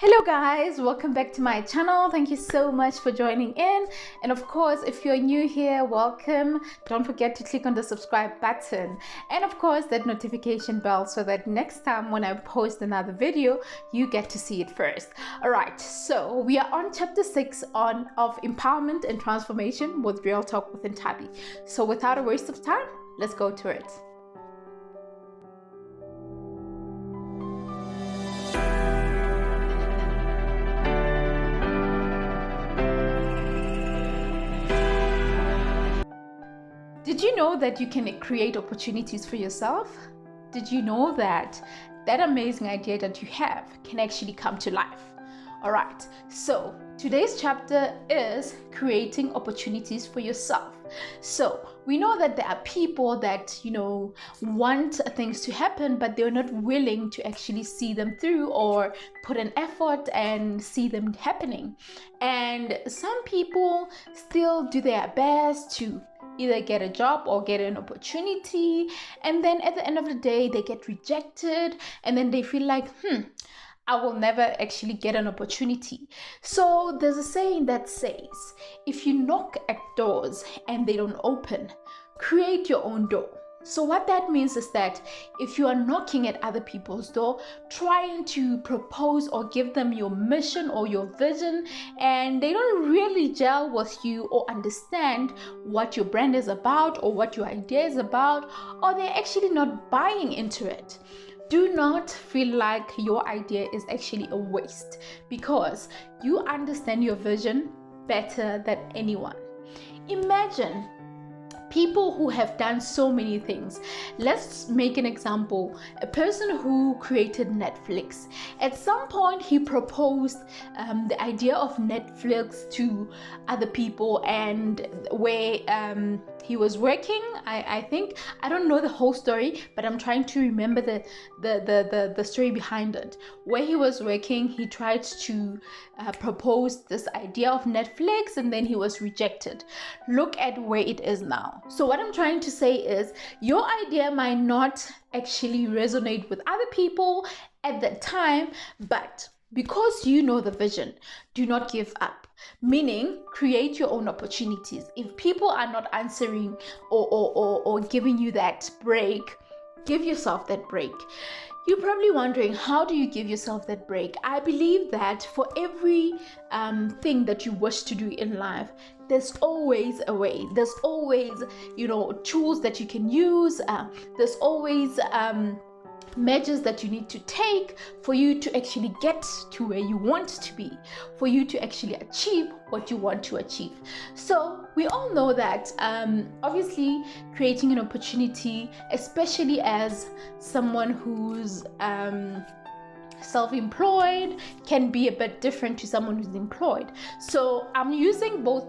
Hello guys, welcome back to my channel. Thank you so much for joining in, and of course if you're new here, welcome. Don't forget to click on the subscribe button and of course that notification bell so that next time when I post another video you get to see it first. All right, so we are on chapter 6 of empowerment and transformation with Real Talk with Ntabi. So without a waste of time, let's go to it. Did you know that you can create opportunities for yourself? Did you know that that amazing idea that you have can actually come to life? All right, so today's chapter is creating opportunities for yourself. So we know that there are people that, want things to happen, but they're not willing to actually see them through or put an effort and see them happening. And some people still do their best to either get a job or get an opportunity, and then at the end of the day they get rejected, and then they feel like I will never actually get an opportunity. So there's a saying that says, if you knock at doors and they don't open, create your own door. So what that means is that if you are knocking at other people's door, trying to propose or give them your mission or your vision, and they don't really gel with you or understand what your brand is about or what your idea is about, or they're actually not buying into it, do not feel like your idea is actually a waste, because you understand your vision better than anyone. Imagine people who have done so many things. Let's make an example. A person who created Netflix. At some point, he proposed the idea of Netflix to other people, and where he was working, I think, I don't know the whole story, but I'm trying to remember the story behind it. Where he was working, he tried to propose this idea of Netflix, and then he was rejected. Look at where it is now. So what I'm trying to say is, your idea might not actually resonate with other people at that time, but because you know the vision, do not give up. Meaning, create your own opportunities. If people are not answering or giving you that break, give yourself that break. You're probably wondering, how do you give yourself that break? I believe that for every thing that you wish to do in life, there's always a way. There's always, tools that you can use. There's always measures that you need to take for you to actually get to where you want to be, for you to actually achieve what you want to achieve. So we all know that obviously creating an opportunity, especially as someone who's self-employed, can be a bit different to someone who's employed. So I'm using both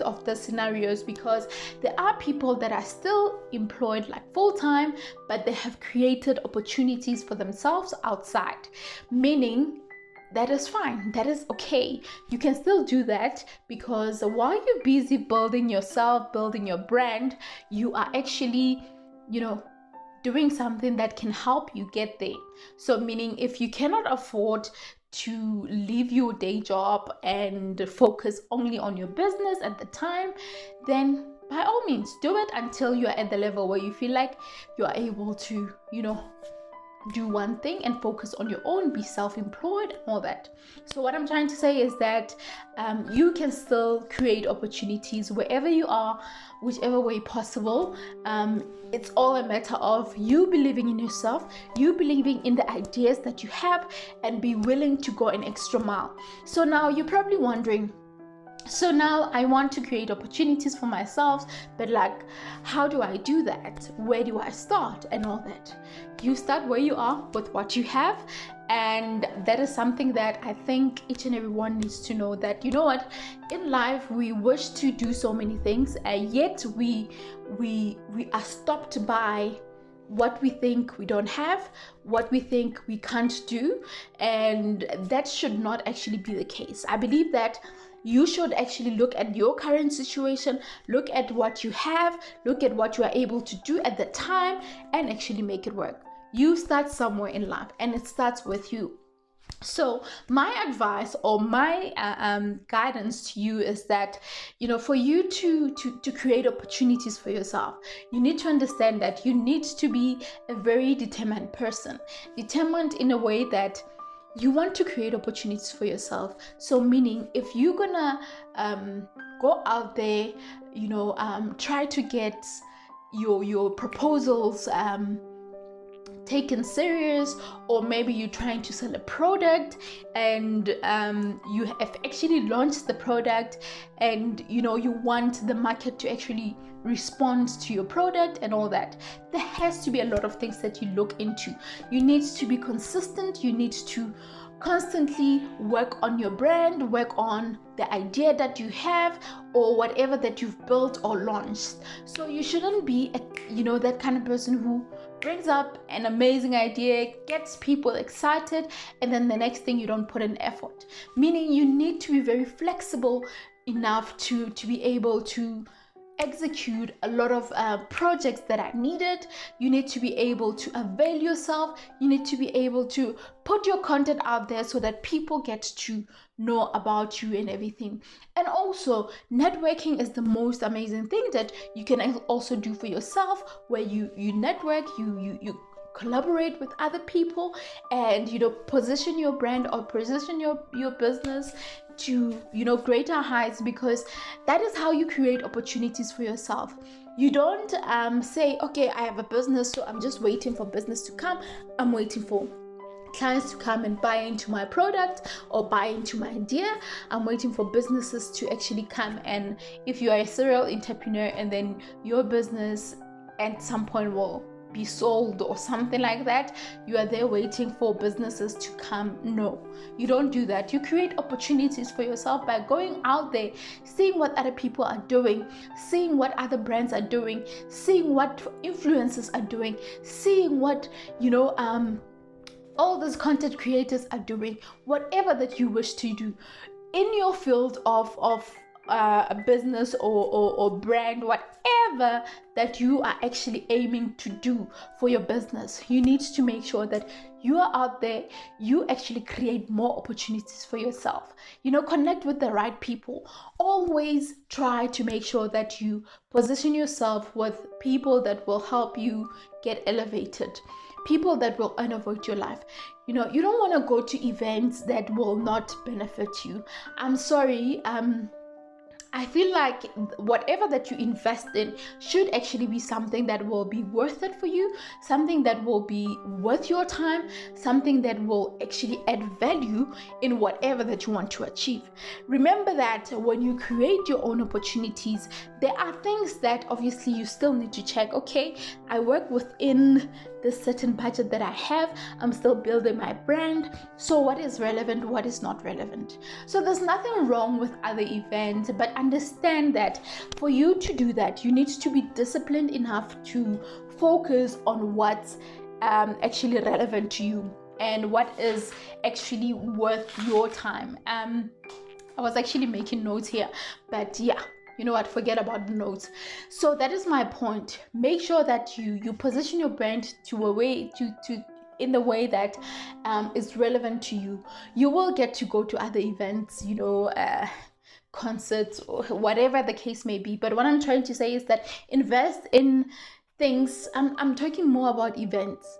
of the scenarios because there are people that are still employed like full-time, but they have created opportunities for themselves outside, meaning that is fine, that is okay. You can still do that, because while you're busy building yourself, building your brand, you are actually doing something that can help you get there. So meaning, if you cannot afford to leave your day job and focus only on your business at the time, then by all means do it until you're at the level where you feel like you're able to do one thing and focus on your own, be self-employed and all that. So what I'm trying to say is that you can still create opportunities wherever you are, whichever way possible. It's all a matter of you believing in yourself, you believing in the ideas that you have, and be willing to go an extra mile. So now you're probably wondering, so now I want to create opportunities for myself, but like, how do I do that? Where do I start? And all that. You start where you are with what you have, and that is something that I think each and everyone needs to know, that in life we wish to do so many things, and yet we are stopped by what we think we don't have, what we think we can't do, and that should not actually be the case. I believe that you should actually look at your current situation, look at what you have, look at what you are able to do at the time, and actually make it work. You start somewhere in life, and it starts with you. So my advice or my guidance to you is that, for you to create opportunities for yourself, you need to understand that you need to be a very determined person. Determined in a way that you want to create opportunities for yourself. So meaning, if you're gonna go out there, try to get your proposals taken serious, or maybe you're trying to sell a product and you have actually launched the product, and you want the market to actually respond to your product and all that. There has to be a lot of things that you look into. You need to be consistent. You need to constantly work on your brand, work on the idea that you have or whatever that you've built or launched. So you shouldn't be that kind of person who brings up an amazing idea, gets people excited, and then the next thing you don't put in effort. Meaning you need to be very flexible enough to be able to execute a lot of projects that are needed. You need to be able to avail yourself. You need to be able to put your content out there so that people get to know about you and everything. And also, networking is the most amazing thing that you can also do for yourself, where you network, you collaborate with other people, and position your brand or position your business to greater heights, because that is how you create opportunities for yourself. You don't say, okay, I have a business, so I'm just waiting for business to come. I'm waiting for clients to come and buy into my product or buy into my idea. I'm waiting for businesses to actually come. And if you are a serial entrepreneur and then your business at some point will be sold or something like that, you are there waiting for businesses to come. No, you don't do that. You create opportunities for yourself by going out there, seeing what other people are doing, seeing what other brands are doing, seeing what influencers are doing, seeing what all these content creators are doing, whatever that you wish to do in your field of a business or brand, whatever that you are actually aiming to do for your business. You need to make sure that you are out there, you actually create more opportunities for yourself. Connect with the right people. Always try to make sure that you position yourself with people that will help you get elevated, people that will innovate your life. You don't want to go to events that will not benefit you. I'm sorry, I feel like whatever that you invest in should actually be something that will be worth it for you, something that will be worth your time, something that will actually add value in whatever that you want to achieve. Remember that when you create your own opportunities, there are things that obviously you still need to check. Okay, I work within this certain budget that I have. I'm still building my brand. So what is relevant, what is not relevant? So there's nothing wrong with other events, but understand that for you to do that, you need to be disciplined enough to focus on what's actually relevant to you and what is actually worth your time. I was actually making notes here, but yeah, you know what, forget about the notes. So that is my point. Make sure that you position your brand to a way to in the way that is relevant to you. You will get to go to other events, concerts, or whatever the case may be. But what I'm trying to say is that invest in things. I'm talking more about events.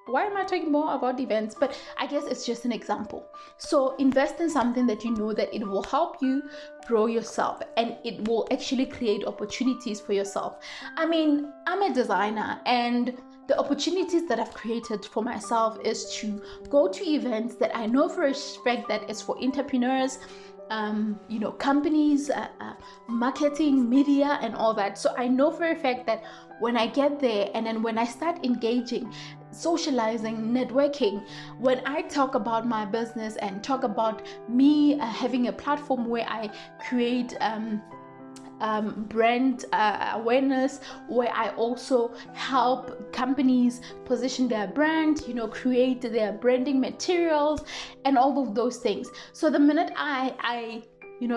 Why am I talking more about events? But I guess it's just an example. So invest in something that you know that it will help you grow yourself and it will actually create opportunities for yourself. I mean, I'm a designer, and the opportunities that I've created for myself is to go to events that I know for a fact that is for entrepreneurs, companies, marketing, media, and all that. So I know for a fact that when I get there and then when I start engaging, socializing, networking, when I talk about my business and talk about me having a platform where I create brand awareness, where I also help companies position their brand, create their branding materials and all of those things. So the minute I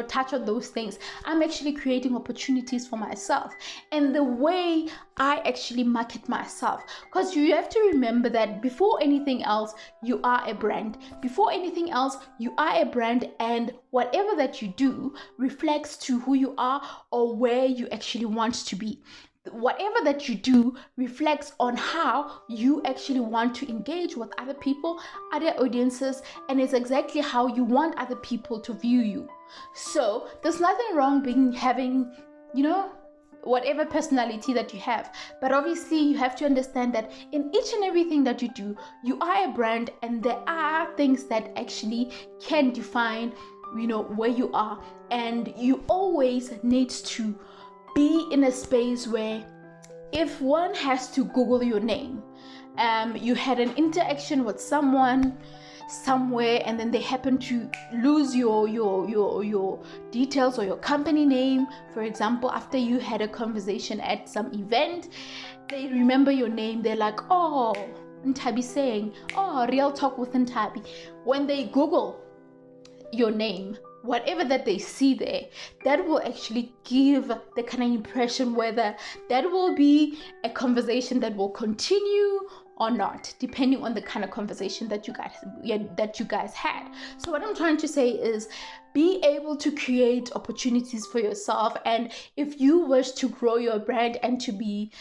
touch on those things, I'm actually creating opportunities for myself. And the way I actually market myself, because you have to remember that before anything else, you are a brand. Before anything else, you are a brand, and whatever that you do reflects to who you are or where you actually want to be. Whatever that you do reflects on how you actually want to engage with other people, other audiences, and it's exactly how you want other people to view you. So there's nothing wrong having, whatever personality that you have, but obviously you have to understand that in each and everything that you do, you are a brand, and there are things that actually can define, where you are, and you always need to be in a space where if one has to Google your name, you had an interaction with someone somewhere, and then they happen to lose your details or your company name, for example, after you had a conversation at some event, they remember your name, they're like, oh, Nthabi saying, oh, Real Talk with Nthabi. When they Google your name, whatever that they see there, that will actually give the kind of impression whether that will be a conversation that will continue or not, depending on the kind of conversation that you guys had. So what I'm trying to say is, be able to create opportunities for yourself, and if you wish to grow your brand and to be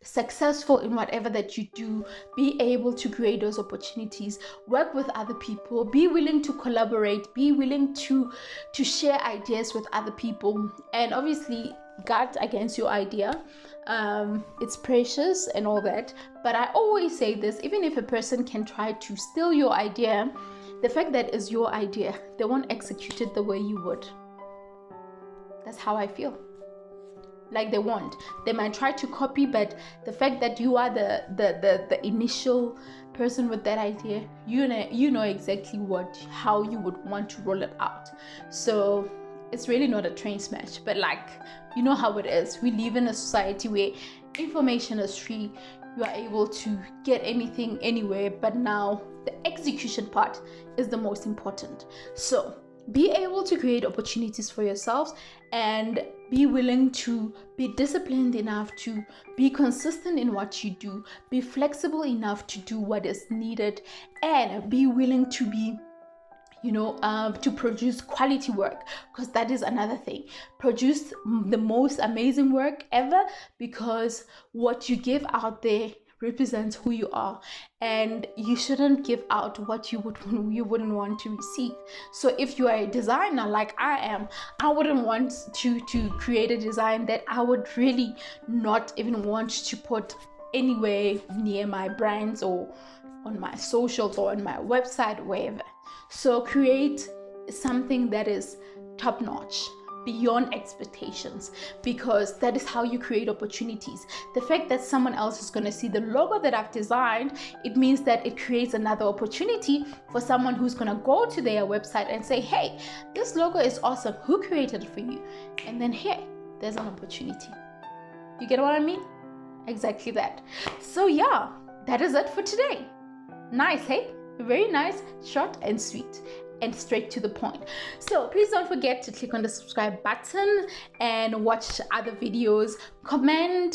successful in whatever that you do, be able to create those opportunities, work with other people, be willing to collaborate, be willing to share ideas with other people, and obviously guard against your idea. It's precious and all that, but I always say this, even if a person can try to steal your idea, the fact that it's your idea, they won't execute it the way you would. That's how I feel. Like, they won't. They might try to copy, but the fact that you are the initial person with that idea, you know exactly how you would want to roll it out. So it's really not a train smash, but like, you know how it is. We live in a society where information is free. You are able to get anything anywhere, but now the execution part is the most important. So be able to create opportunities for yourselves, and be willing to be disciplined enough to be consistent in what you do, be flexible enough to do what is needed, and be willing to be to produce quality work, because that is another thing. Produce the most amazing work ever, because what you give out there represents who you are, and you shouldn't give out what you wouldn't want to receive. So if you are a designer like I am, I wouldn't want to create a design that I would really not even want to put anywhere near my brands or on my socials or on my website, wherever. So create something that is top notch, beyond expectations, because that is how you create opportunities. The fact that someone else is going to see the logo that I've designed, it means that it creates another opportunity for someone who's going to go to their website and say, hey, this logo is awesome, who created it for you? And then here, there's an opportunity. You get what I mean? Exactly that. So yeah, that is it for today. Nice, hey? Very nice, short and sweet, and straight to the point. So please don't forget to click on the subscribe button and watch other videos. Comment,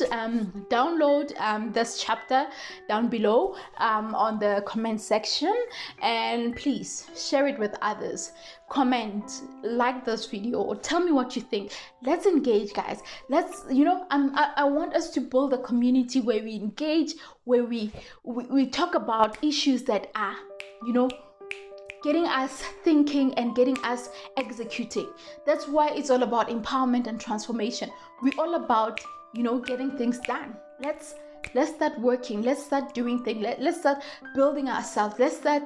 download this chapter down below on the comment section, and please share it with others. Comment, like this video, or tell me what you think. Let's engage, guys. Let's, I want us to build a community where we engage, where we talk about issues that are, getting us thinking and getting us executing. That's why it's all about empowerment and transformation. We're all about, getting things done. Let's start working. Let's start doing things. Let's start building ourselves. Let's start,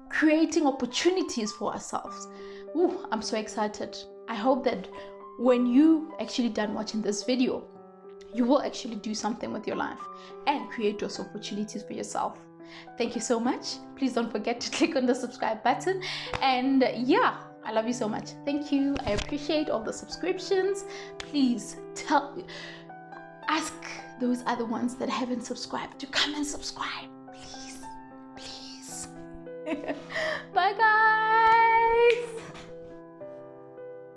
creating opportunities for ourselves. Ooh, I'm so excited. I hope that when you actually done watching this video, you will actually do something with your life and create those opportunities for yourself. Thank you so much. Please don't forget to click on the subscribe button, and yeah, I love you so much. Thank you. I appreciate all the subscriptions. Please ask those other ones that haven't subscribed to come and subscribe, please. Bye guys.